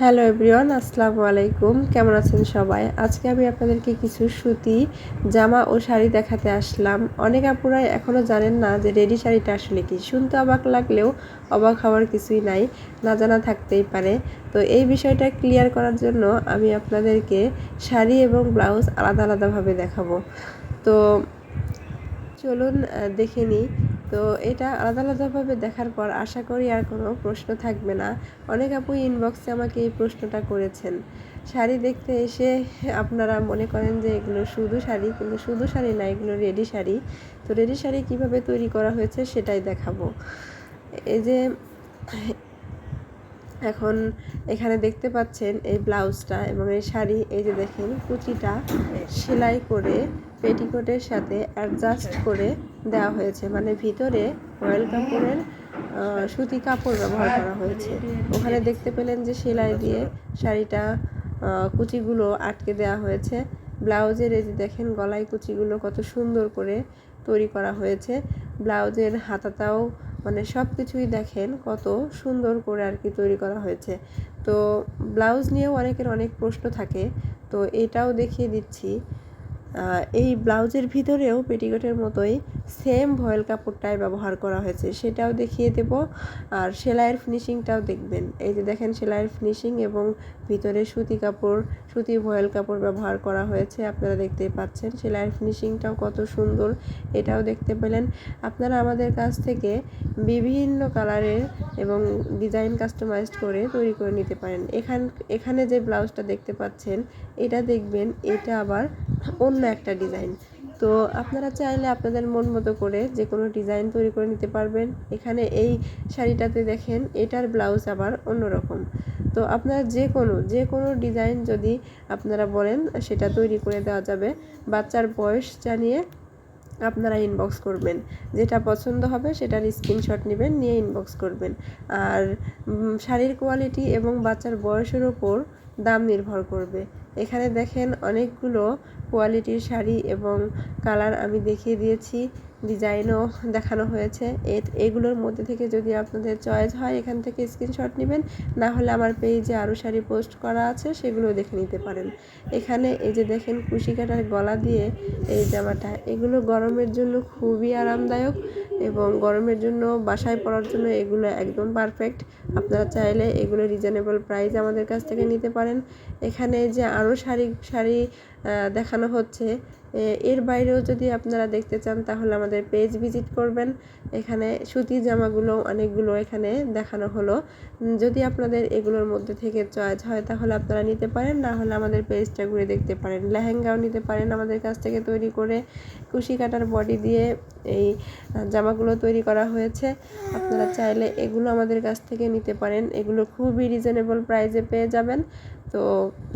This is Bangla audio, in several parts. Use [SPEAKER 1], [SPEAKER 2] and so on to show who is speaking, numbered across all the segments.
[SPEAKER 1] হ্যালো এভরিওয়ান, আসসালামু আলাইকুম। কেমন আছেন সবাই? আজকে আমি আপনাদেরকে কিছু সুতি জামা ও শাড়ি দেখাতে আসলাম। অনেক আপুরাই এখনও জানেন না যে রেডি শাড়িটা আসলে কি। শুনতে অবাক লাগলেও অবাক হওয়ার কিছুই নাই, না জানা থাকতেই পারে। তো এই বিষয়টা ক্লিয়ার করার জন্য আমি আপনাদেরকে শাড়ি এবং ব্লাউজ আলাদা আলাদাভাবে দেখাবো। তো চলুন দেখে নিই। তো এটা আলাদা আলাদাভাবে দেখার পর আশা করি আর কোনো প্রশ্ন থাকবে না। অনেক আপুই ইনবক্সে আমাকে এই প্রশ্নটা করেছেন। শাড়ি দেখতে এসে আপনারা মনে করেন যে এগুলো শুধু শাড়ি, কিন্তু শুধু শাড়ি না, এগুলো রেডি শাড়ি। তো রেডি শাড়ি কিভাবে তৈরি করা হয়েছে সেটাই দেখাবো। এই যে এখন এখানে দেখতে পাচ্ছেন এই ব্লাউজটা এবং এই শাড়ি, এই যে দেখেন কুচিটা সেলাই করে পেটিকোটের সাথে অ্যাডজাস্ট করে দেওয়া হয়েছে, মানে ভিতরে রয়্যাল কাপড়ের সুতি কাপড় ব্যবহার করা হয়েছে। ওখানে দেখতে পেলেন যে সেলাই দিয়ে শাড়িটা কুচিগুলো আটকে দেওয়া হয়েছে। ব্লাউজের এই যে দেখেন গলায় কুচিগুলো কত সুন্দর করে তৈরি করা হয়েছে। ব্লাউজের হাতাটাও মানে সব কিছুই দেখেন কত সুন্দর করে আর কি তৈরি করা হয়েছে। তো ব্লাউজ নিয়েও অনেকের অনেক প্রশ্ন থাকে, তো এটাও দেখিয়ে দিচ্ছি। এই ব্লাউজের ভিতরেও পেটিকোটের মতোই সেম ভয়েল কাপড়টাই ব্যবহার করা হয়েছে, সেটাও দেখিয়ে দেব। আর সেলাইয়ের ফিনিশিংটাও দেখবেন। এই যে দেখেন সেলাইয়ের ফিনিশিং এবং ভিতরে সুতি কাপড়, সুতি ভয়েল কাপড় ব্যবহার করা হয়েছে। আপনারা দেখতেই পাচ্ছেন সেলাইয়ের ফিনিশিংটাও কত সুন্দর, এটাও দেখতে পেলেন। আপনারা আমাদের কাছ থেকে বিভিন্ন কালারের এবং ডিজাইন কাস্টমাইজড করে তৈরি করে নিতে পারেন। এখানে যে ব্লাউজটা দেখতে পাচ্ছেন এটা দেখবেন, এটা আবার অন্য একটা ডিজাইন। তো আপনারা চাইলে আপনাদের মন মতো করে যে কোনো ডিজাইন তৈরি করে নিতে পারবেন। এখানে এই শাড়িটাতে দেখেন এটার ব্লাউজ আবার অন্যরকম। তো আপনারা যে কোনো ডিজাইন যদি আপনারা বলেন সেটা তৈরি করে দেওয়া যাবে। বাচ্চার বয়স জানিয়ে আপনারা ইনবক্স করবেন, যেটা পছন্দ হবে সেটার স্ক্রিনশট নেবেন, নিয়ে ইনবক্স করবেন। আর শাড়ির কোয়ালিটি এবং বাচ্চার বয়সের ওপর দাম নির্ভর করবে। এখানে দেখেন অনেকগুলো কোয়ালিটির শাড়ি এবং কালার আমি দেখিয়ে দিয়েছি, ডিজাইনও দেখানো হয়েছে। এগুলোর মধ্যে থেকে যদি আপনাদের চয়েস হয় এখান থেকে স্ক্রিনশট নেবেন, না হলে আমার পেজে আরও শাড়ি পোস্ট করা আছে, সেগুলো দেখে নিতে পারেন। এখানে এই যে দেখেন কুশি কাটার গলা দিয়ে এই জামাটা, এগুলো গরমের জন্য খুবই আরামদায়ক এবং গরমের জন্য বাসায় পরার জন্য এগুলো একদম পারফেক্ট। আপনারা চাইলে এগুলো রিজনেবল প্রাইস আমাদের কাছ থেকে নিতে পারেন। এখানে যে আরও শাড়ি দেখানো হচ্ছে, এর বাইরেও যদি আপনারা দেখতে চান তাহলে আমাদের পেজ ভিজিট করবেন। এখানে সুতি জামাগুলো অনেকগুলো এখানে দেখানো হলো। যদি আপনাদের এগুলোর মধ্যে থেকে চয়েস হয় তাহলে আপনারা নিতে পারেন, না হলে আমাদের পেজটা ঘুরে দেখতে পারেন। লেহেঙ্গাও নিতে পারেন আমাদের কাছ থেকে তৈরি করে, কুশি কাটার বডি দিয়ে এই জামাগুলো তৈরি করা হয়েছে। আপনারা চাইলে এগুলো আমাদের কাছ থেকে নিতে পারেন, এগুলো খুবই রিজনেবল প্রাইসে পেয়ে যাবেন। তো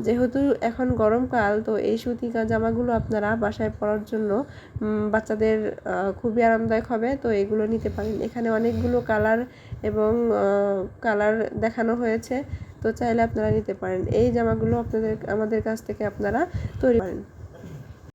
[SPEAKER 1] যেহেতু এখন গরমকাল, তো এই সুতি জামাগুলো আপনারা বাসায় পরার জন্য বাচ্চাদের খুবই আরামদায়ক হবে, তো এগুলো নিতে পারেন। এখানে অনেকগুলো কালার দেখানো হয়েছে, তো চাইলে আপনারা নিতে পারেন। এই জামাগুলো আমাদের কাছ থেকে আপনারা তৈরি করেন।